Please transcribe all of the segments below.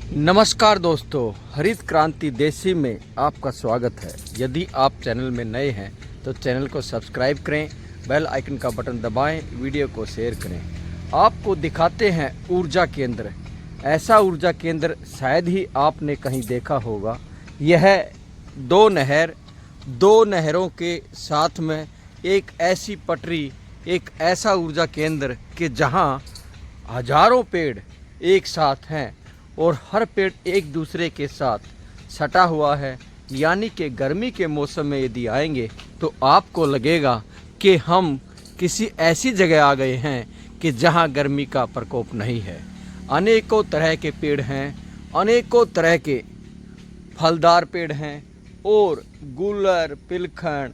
नमस्कार दोस्तों, हरित क्रांति देसी में आपका स्वागत है। यदि आप चैनल में नए हैं तो चैनल को सब्सक्राइब करें, बेल आइकन का बटन दबाएं, वीडियो को शेयर करें। आपको दिखाते हैं ऊर्जा केंद्र। ऐसा ऊर्जा केंद्र शायद ही आपने कहीं देखा होगा। यह दो नहरों के साथ में एक ऐसी पटरी, एक ऐसा ऊर्जा केंद्र कि जहां हजारों पेड़ एक साथ हैं और हर पेड़ एक दूसरे के साथ सटा हुआ है। यानी कि गर्मी के मौसम में यदि आएंगे तो आपको लगेगा कि हम किसी ऐसी जगह आ गए हैं कि जहां गर्मी का प्रकोप नहीं है। अनेकों तरह के पेड़ हैं, अनेकों तरह के फलदार पेड़ हैं और गूलर, पिलखन,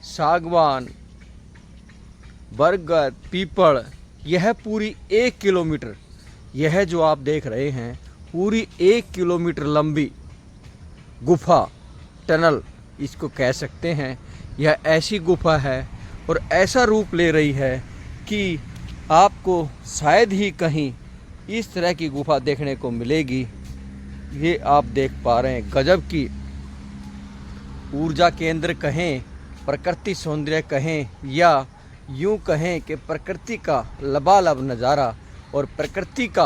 सागवान, बरगद, पीपल, यह पूरी 1 किलोमीटर, यह जो आप देख रहे हैं पूरी 1 किलोमीटर लंबी गुफा, टनल इसको कह सकते हैं। यह ऐसी गुफा है और ऐसा रूप ले रही है कि आपको शायद ही कहीं इस तरह की गुफा देखने को मिलेगी। ये आप देख पा रहे हैं, गजब की ऊर्जा केंद्र कहें, प्रकृति सौंदर्य कहें, या यूं कहें कि प्रकृति का लबालब नज़ारा और प्रकृति का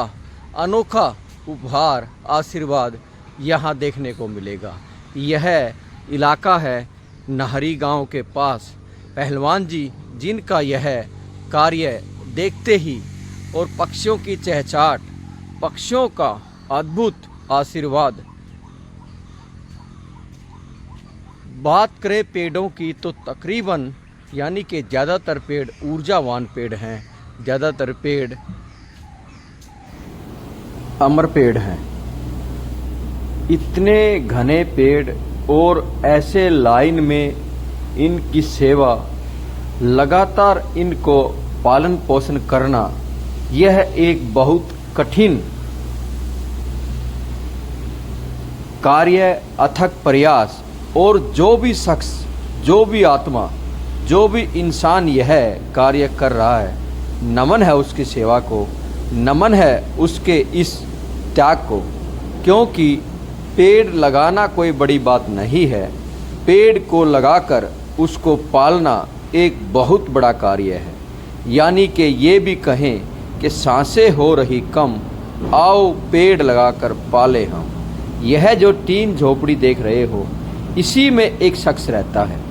अनोखा उपहार, आशीर्वाद यहाँ देखने को मिलेगा। यह इलाका है नाहरी गांव के पास। पहलवान जी जिनका यह कार्य देखते ही और पक्षियों की चहचहाट, पक्षियों का अद्भुत आशीर्वाद। बात करें पेड़ों की तो तकरीबन यानी कि ज़्यादातर पेड़ ऊर्जावान पेड़ हैं, ज़्यादातर पेड़ अमर पेड़ हैं। इतने घने पेड़ और ऐसे लाइन में इनकी सेवा, लगातार इनको पालन पोषण करना, यह एक बहुत कठिन कार्य, अथक प्रयास। और जो भी शख्स, जो भी आत्मा, जो भी इंसान यह कार्य कर रहा है, नमन है उसकी सेवा को, नमन है उसके इस त्याग को। क्योंकि पेड़ लगाना कोई बड़ी बात नहीं है, पेड़ को लगाकर उसको पालना एक बहुत बड़ा कार्य है। यानी कि ये भी कहें कि सांसें हो रही कम, आओ पेड़ लगाकर पाले हम। यह जो टीन झोपड़ी देख रहे हो, इसी में एक शख्स रहता है।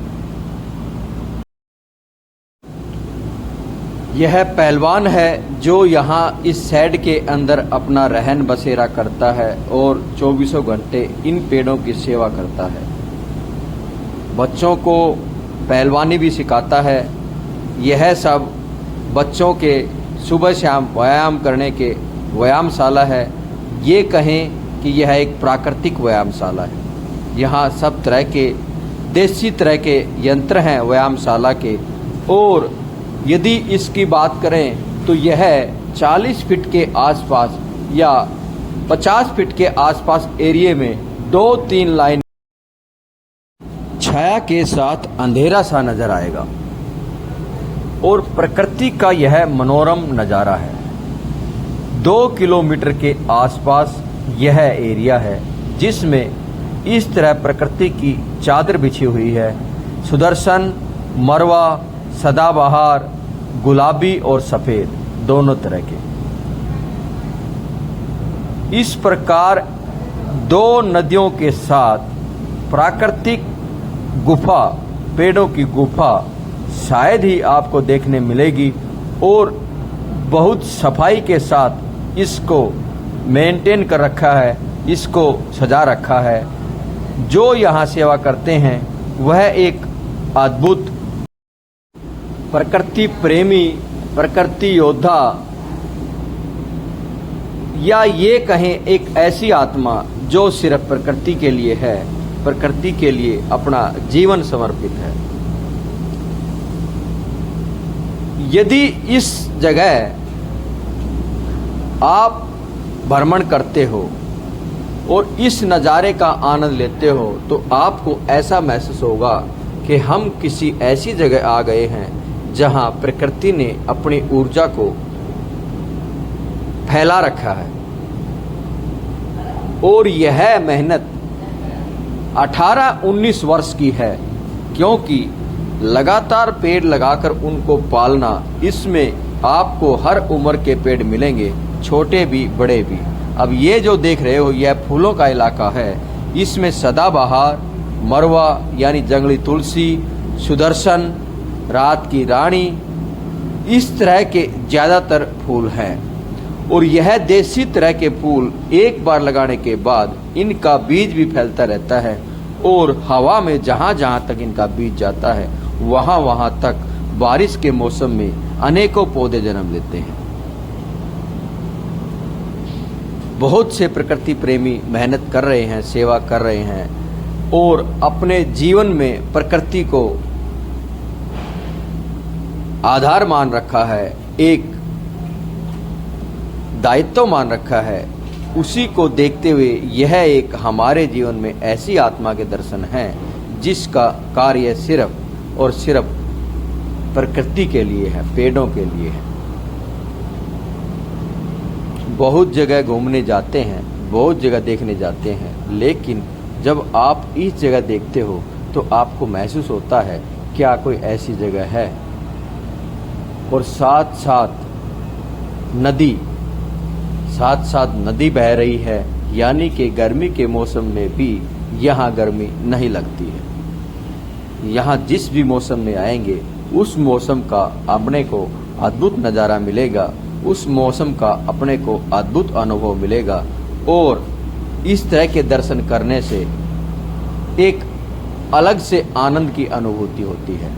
यह पहलवान है जो यहाँ इस शेड के अंदर अपना रहन बसेरा करता है और 24 घंटे इन पेड़ों की सेवा करता है। बच्चों को पहलवानी भी सिखाता है। यह सब बच्चों के सुबह शाम व्यायाम करने के व्यायामशाला है। ये कहें कि यह एक प्राकृतिक व्यायामशाला है। यहाँ सब तरह के देसी तरह के यंत्र हैं व्यायामशाला के। और यदि इसकी बात करें तो यह 40 फीट के आसपास या 50 फीट के आसपास एरिए में 2-3 लाइन छाया के साथ अंधेरा सा नजर आएगा। और प्रकृति का यह मनोरम नज़ारा है। 2 किलोमीटर के आसपास यह एरिया है जिसमें इस तरह प्रकृति की चादर बिछी हुई है। सुदर्शन, मरवा, सदाबहार, गुलाबी और सफ़ेद दोनों तरह के। इस प्रकार 2 नदियों के साथ प्राकृतिक गुफा, पेड़ों की गुफा शायद ही आपको देखने मिलेगी। और बहुत सफाई के साथ इसको मेंटेन कर रखा है, इसको सजा रखा है। जो यहाँ सेवा करते हैं वह एक अद्भुत प्रकृति प्रेमी, प्रकृति योद्धा, या ये कहें एक ऐसी आत्मा जो सिर्फ प्रकृति के लिए है, प्रकृति के लिए अपना जीवन समर्पित है। यदि इस जगह आप भ्रमण करते हो और इस नज़ारे का आनंद लेते हो तो आपको ऐसा महसूस होगा कि हम किसी ऐसी जगह आ गए हैं जहां प्रकृति ने अपनी ऊर्जा को फैला रखा है। और यह मेहनत 18-19 वर्ष की है, क्योंकि लगातार पेड़ लगाकर उनको पालना, इसमें आपको हर उम्र के पेड़ मिलेंगे, छोटे भी बड़े भी। अब ये जो देख रहे हो यह फूलों का इलाका है। इसमें सदाबहार, मरवा यानी जंगली तुलसी, सुदर्शन, रात की रानी, इस तरह के ज़्यादातर फूल हैं। और यह देसी तरह के फूल एक बार लगाने के बाद इनका बीज भी फैलता रहता है और हवा में जहाँ जहाँ तक इनका बीज जाता है वहाँ वहाँ तक बारिश के मौसम में अनेकों पौधे जन्म लेते हैं। बहुत से प्रकृति प्रेमी मेहनत कर रहे हैं, सेवा कर रहे हैं और अपने जीवन में प्रकृति को आधार मान रखा है, एक दायित्व मान रखा है। उसी को देखते हुए यह एक हमारे जीवन में ऐसी आत्मा के दर्शन है जिसका कार्य सिर्फ और सिर्फ प्रकृति के लिए है, पेड़ों के लिए है। बहुत जगह घूमने जाते हैं, बहुत जगह देखने जाते हैं, लेकिन जब आप इस जगह देखते हो तो आपको महसूस होता है क्या कोई ऐसी जगह है। और साथ साथ नदी बह रही है, यानी कि गर्मी के मौसम में भी यहाँ गर्मी नहीं लगती है। यहाँ जिस भी मौसम में आएंगे उस मौसम का अपने को अद्भुत नज़ारा मिलेगा, उस मौसम का अपने को अद्भुत अनुभव मिलेगा। और इस तरह के दर्शन करने से एक अलग से आनंद की अनुभूति होती है।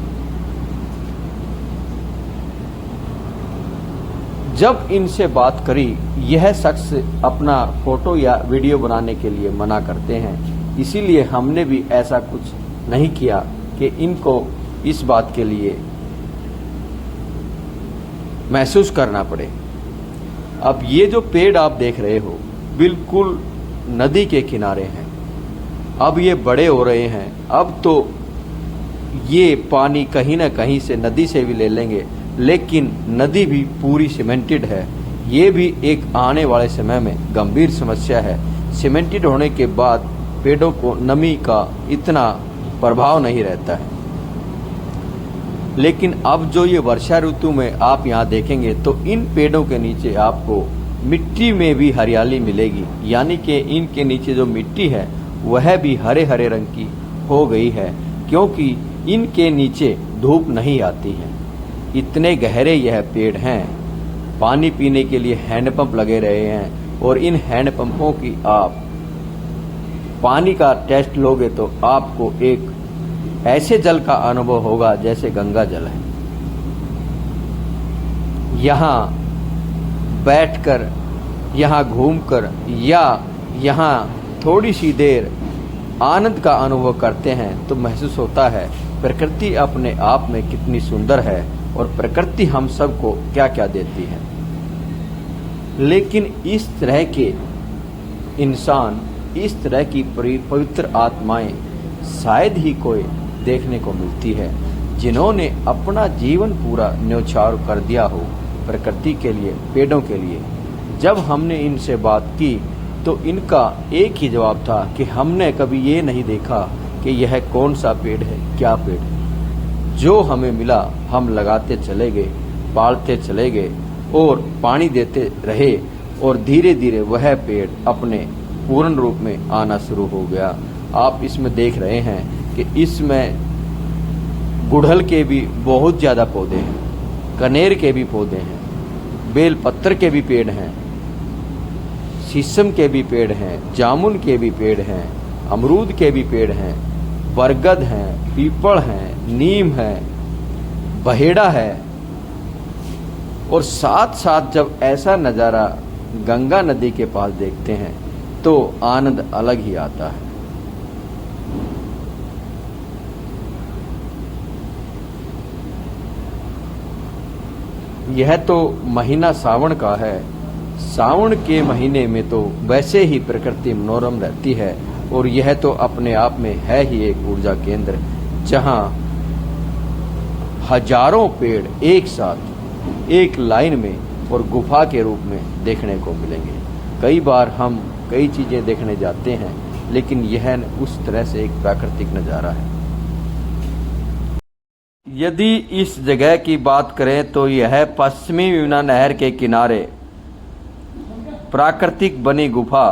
जब इनसे बात करी, यह शख्स अपना फोटो या वीडियो बनाने के लिए मना करते हैं, इसीलिए हमने भी ऐसा कुछ नहीं किया कि इनको इस बात के लिए महसूस करना पड़े। अब ये जो पेड़ आप देख रहे हो बिल्कुल नदी के किनारे हैं। अब ये बड़े हो रहे हैं, अब तो ये पानी कहीं ना कहीं से नदी से भी ले लेंगे, लेकिन नदी भी पूरी सीमेंटेड है। ये भी एक आने वाले समय में गंभीर समस्या है। सीमेंटेड होने के बाद पेड़ों को नमी का इतना प्रभाव नहीं रहता है। लेकिन अब जो ये वर्षा ऋतु में आप यहाँ देखेंगे तो इन पेड़ों के नीचे आपको मिट्टी में भी हरियाली मिलेगी, यानी कि इनके नीचे जो मिट्टी है वह भी हरे हरे रंग की हो गई है, क्योंकि इनके नीचे धूप नहीं आती है। इतने गहरे यह पेड़ हैं। पानी पीने के लिए हैंडपंप लगे रहे हैं और इन हैंडपंपों की आप पानी का टेस्ट लोगे तो आपको एक ऐसे जल का अनुभव होगा जैसे गंगा जल है। यहाँ बैठकर, यहाँ घूमकर या यहाँ थोड़ी सी देर आनंद का अनुभव करते हैं तो महसूस होता है प्रकृति अपने आप में कितनी सुंदर है और प्रकृति हम सबको क्या क्या देती है। लेकिन इस तरह के इंसान, इस तरह की पवित्र आत्माएं शायद ही कोई देखने को मिलती है जिन्होंने अपना जीवन पूरा न्यौछावर कर दिया हो प्रकृति के लिए, पेड़ों के लिए। जब हमने इनसे बात की तो इनका एक ही जवाब था कि हमने कभी ये नहीं देखा कि यह कौन सा पेड़ है, क्या पेड़ है। जो हमें मिला हम लगाते चले गए, पालते चले गए और पानी देते रहे और धीरे धीरे वह पेड़ अपने पूर्ण रूप में आना शुरू हो गया। आप इसमें देख रहे हैं कि इसमें गुड़हल के भी बहुत ज़्यादा पौधे हैं, कनेर के भी पौधे हैं, बेल पत्तर के भी पेड़ हैं, शीशम के भी पेड़ हैं, जामुन के भी पेड़ हैं, अमरूद के भी पेड़ हैं, बरगद हैं, पीपल हैं, नीम है, बहेड़ा है। और साथ साथ जब ऐसा नज़ारा गंगा नदी के पास देखते हैं तो आनंद अलग ही आता है। यह तो महीना सावन का है। सावन के महीने में तो वैसे ही प्रकृति मनोरम रहती है और यह तो अपने आप में है ही एक ऊर्जा केंद्र, जहां हजारों पेड़ एक साथ एक लाइन में और गुफा के रूप में देखने को मिलेंगे। कई बार हम कई चीज़ें देखने जाते हैं, लेकिन यह उस तरह से एक प्राकृतिक नज़ारा है। यदि इस जगह की बात करें तो यह पश्चिमी यमुना नहर के किनारे प्राकृतिक बनी गुफा,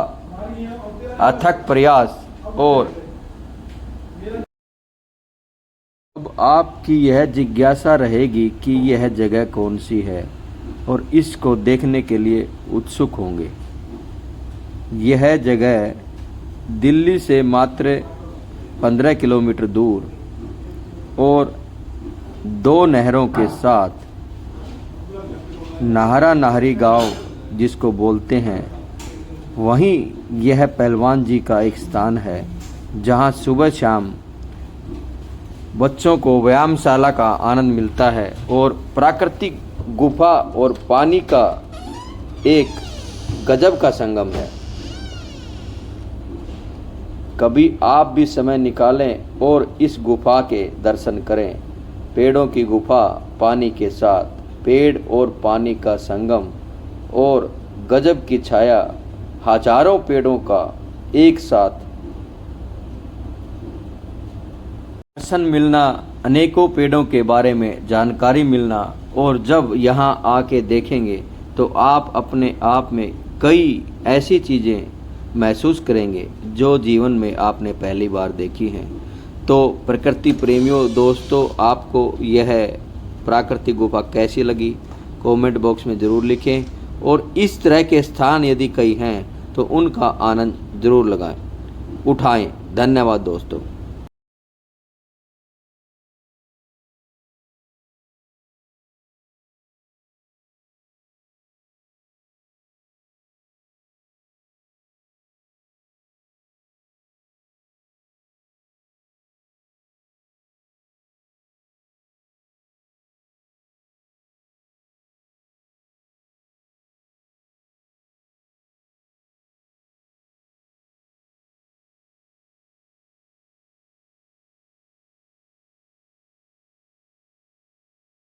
अथक प्रयास और अब आपकी यह जिज्ञासा रहेगी कि यह जगह कौन सी है और इसको देखने के लिए उत्सुक होंगे। यह जगह दिल्ली से मात्र 15 किलोमीटर दूर और 2 नहरों के साथ नाहरा नाहरी गांव जिसको बोलते हैं, वहीं यह पहलवान जी का एक स्थान है जहां सुबह शाम बच्चों को व्यायामशाला का आनंद मिलता है और प्राकृतिक गुफा और पानी का एक गजब का संगम है। कभी आप भी समय निकालें और इस गुफा के दर्शन करें। पेड़ों की गुफा, पानी के साथ पेड़ और पानी का संगम और गजब की छाया, हजारों पेड़ों का एक साथ दर्शन मिलना, अनेकों पेड़ों के बारे में जानकारी मिलना, और जब यहाँ आके देखेंगे तो आप अपने आप में कई ऐसी चीज़ें महसूस करेंगे जो जीवन में आपने पहली बार देखी हैं। तो प्रकृति प्रेमियों दोस्तों, आपको यह प्राकृतिक गुफा कैसी लगी कमेंट बॉक्स में ज़रूर लिखें, और इस तरह के स्थान यदि कई हैं तो उनका आनंद ज़रूर उठाएं। धन्यवाद दोस्तों।